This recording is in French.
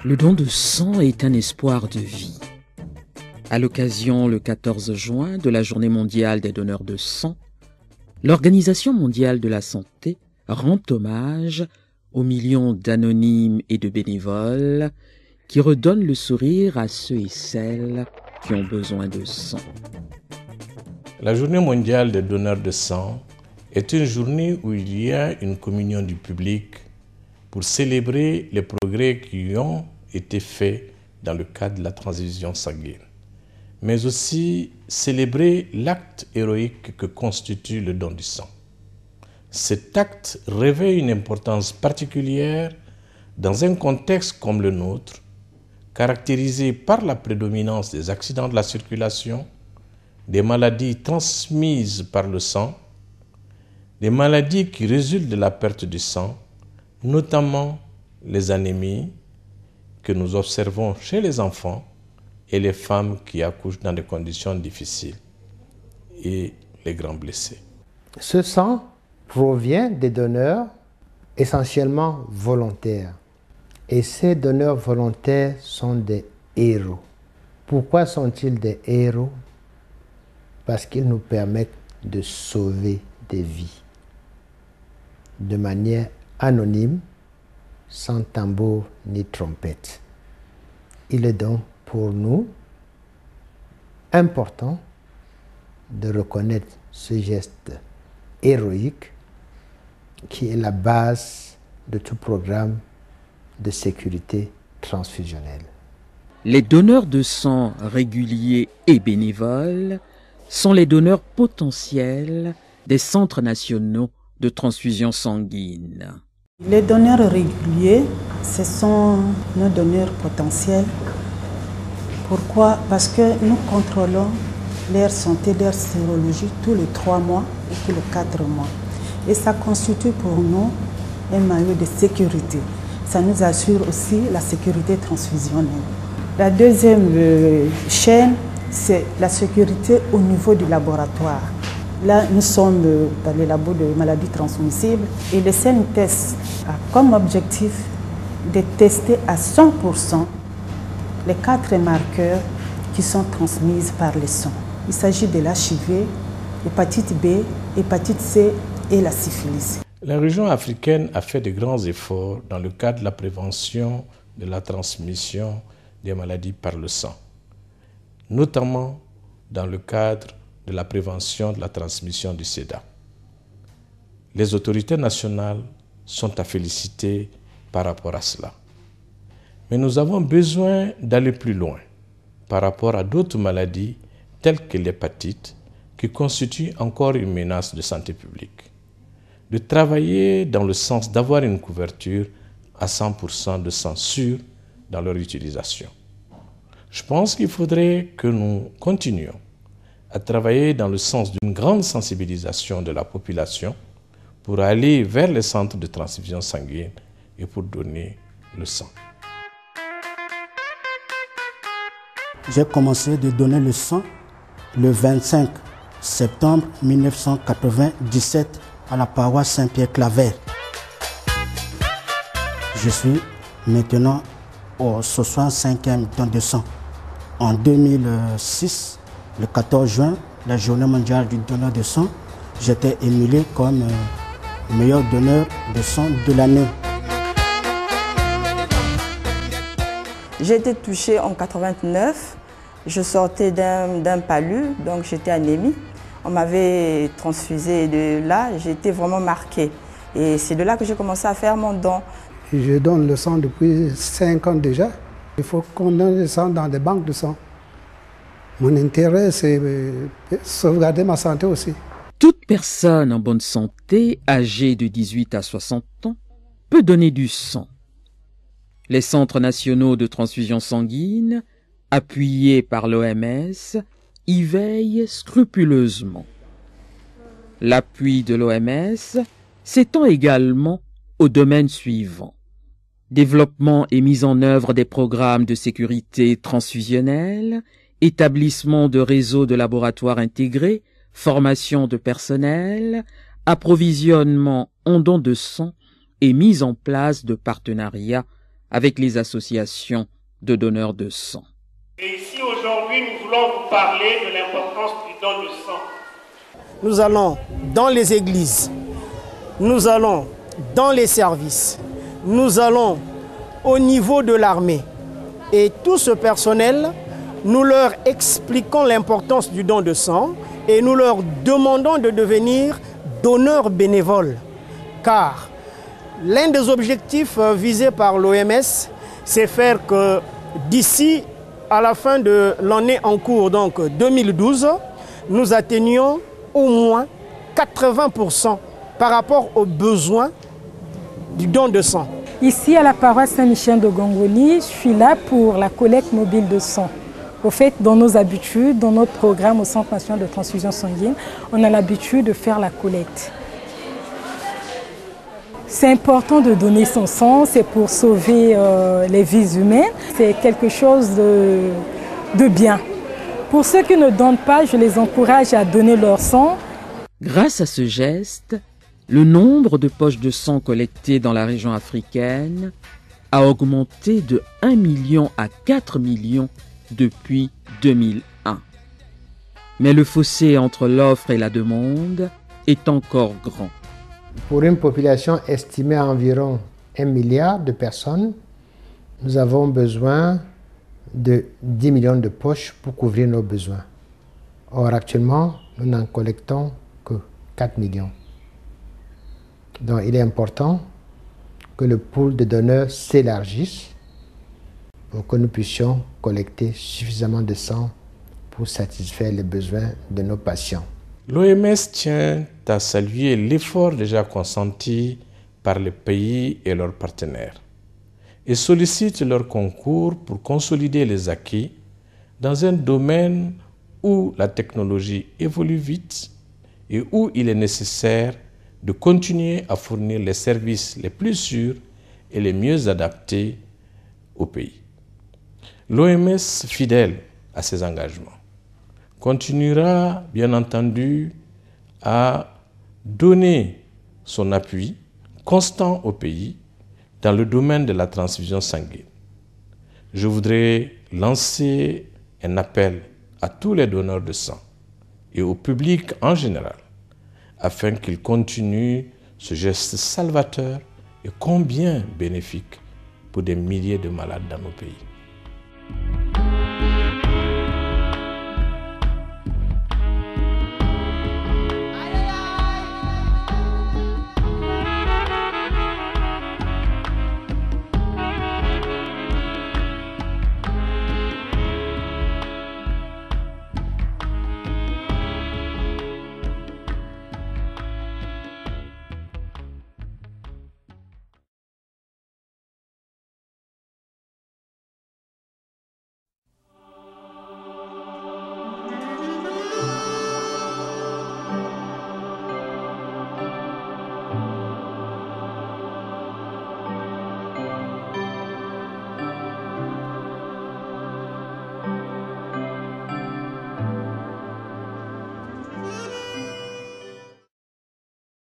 Le don de sang est un espoir de vie. À l'occasion, le 14 juin, de la Journée mondiale des donneurs de sang, l'Organisation mondiale de la santé rend hommage aux millions d'anonymes et de bénévoles qui redonnent le sourire à ceux et celles qui ont besoin de sang. La Journée mondiale des donneurs de sang est une journée où il y a une communion du public pour célébrer les progrès qui ont été faits dans le cadre de la transfusion sanguine, mais aussi célébrer l'acte héroïque que constitue le don du sang. Cet acte revêt une importance particulière dans un contexte comme le nôtre, caractérisé par la prédominance des accidents de la circulation, des maladies transmises par le sang, des maladies qui résultent de la perte du sang, notamment les anémies que nous observons chez les enfants et les femmes qui accouchent dans des conditions difficiles et les grands blessés. Ce sang provient des donneurs essentiellement volontaires. Et ces donneurs volontaires sont des héros. Pourquoi sont-ils des héros? Parce qu'ils nous permettent de sauver des vies de manière anonyme, sans tambour ni trompette. Il est donc pour nous important de reconnaître ce geste héroïque qui est la base de tout programme de sécurité transfusionnelle. Les donneurs de sang réguliers et bénévoles sont les donneurs potentiels des centres nationaux de transfusion sanguine. Les donneurs réguliers, ce sont nos donneurs potentiels. Pourquoi? Parce que nous contrôlons leur santé, leur sérologie tous les 3 mois et tous les 4 mois. Et ça constitue pour nous un maillot de sécurité. Ça nous assure aussi la sécurité transfusionnelle. La deuxième chaîne, c'est la sécurité au niveau du laboratoire. Là, nous sommes dans les labos de maladies transmissibles et le CNTS a comme objectif de tester à 100% les 4 marqueurs qui sont transmis par le sang. Il s'agit de l'HIV, l'hépatite B, l'hépatite C et la syphilis. La région africaine a fait de grands efforts dans le cadre de la prévention de la transmission des maladies par le sang, notamment dans le cadre de la prévention de la transmission du sida. Les autorités nationales sont à féliciter par rapport à cela. Mais nous avons besoin d'aller plus loin par rapport à d'autres maladies telles que l'hépatite qui constituent encore une menace de santé publique. De travailler dans le sens d'avoir une couverture à 100% de sang sûr dans leur utilisation. Je pense qu'il faudrait que nous continuions à travailler dans le sens d'une grande sensibilisation de la population pour aller vers les centres de transfusion sanguine et pour donner le sang. J'ai commencé de donner le sang le 25 septembre 1997 à la paroisse Saint-Pierre-Claver. Je suis maintenant au 65e don de sang. En 2006, le 14 juin, la journée mondiale du donneur de sang, j'étais émulé comme meilleur donneur de sang de l'année. J'ai été touchée en 89. Je sortais d'un palu, donc j'étais anémie. On m'avait transfusé de là, j'ai été vraiment marquée. Et c'est de là que j'ai commencé à faire mon don. Je donne le sang depuis 5 ans déjà. Il faut qu'on donne le sang dans des banques de sang. Mon intérêt, c'est sauvegarder ma santé aussi. Toute personne en bonne santé, âgée de 18 à 60 ans, peut donner du sang. Les centres nationaux de transfusion sanguine, appuyés par l'OMS, y veillent scrupuleusement. L'appui de l'OMS s'étend également aux domaines suivants: développement et mise en œuvre des programmes de sécurité transfusionnelle, établissement de réseaux de laboratoires intégrés, formation de personnel, approvisionnement en dons de sang et mise en place de partenariats avec les associations de donneurs de sang. Et ici aujourd'hui, nous voulons vous parler de l'importance du don de sang. Nous allons dans les églises, nous allons dans les services, nous allons au niveau de l'armée. Et tout ce personnel, nous leur expliquons l'importance du don de sang et nous leur demandons de devenir donneurs bénévoles. Car l'un des objectifs visés par l'OMS, c'est faire que d'ici à la fin de l'année en cours, donc 2012, nous atteignions au moins 80% par rapport aux besoins du don de sang. Ici à la paroisse Saint-Michel de Gongoni, je suis là pour la collecte mobile de sang. Au fait, dans nos habitudes, dans notre programme au Centre national de transfusion sanguine, on a l'habitude de faire la collecte. C'est important de donner son sang, c'est pour sauver les vies humaines. C'est quelque chose de bien. Pour ceux qui ne donnent pas, je les encourage à donner leur sang. Grâce à ce geste, le nombre de poches de sang collectées dans la région africaine a augmenté de 1 million à 4 millions depuis 2001. Mais le fossé entre l'offre et la demande est encore grand. Pour une population estimée à environ 1 milliard de personnes, nous avons besoin de 10 millions de poches pour couvrir nos besoins. Or, actuellement, nous n'en collectons que 4 millions. Donc, il est important que le pool de donneurs s'élargisse pour que nous puissions collecter suffisamment de sang pour satisfaire les besoins de nos patients. L'OMS tient à saluer l'effort déjà consenti par les pays et leurs partenaires et sollicite leur concours pour consolider les acquis dans un domaine où la technologie évolue vite et où il est nécessaire de continuer à fournir les services les plus sûrs et les mieux adaptés au pays. L'OMS, fidèle à ses engagements, continuera bien entendu à donner son appui constant au pays dans le domaine de la transfusion sanguine. Je voudrais lancer un appel à tous les donneurs de sang et au public en général afin qu'ils continuent ce geste salvateur et combien bénéfique pour des milliers de malades dans nos pays.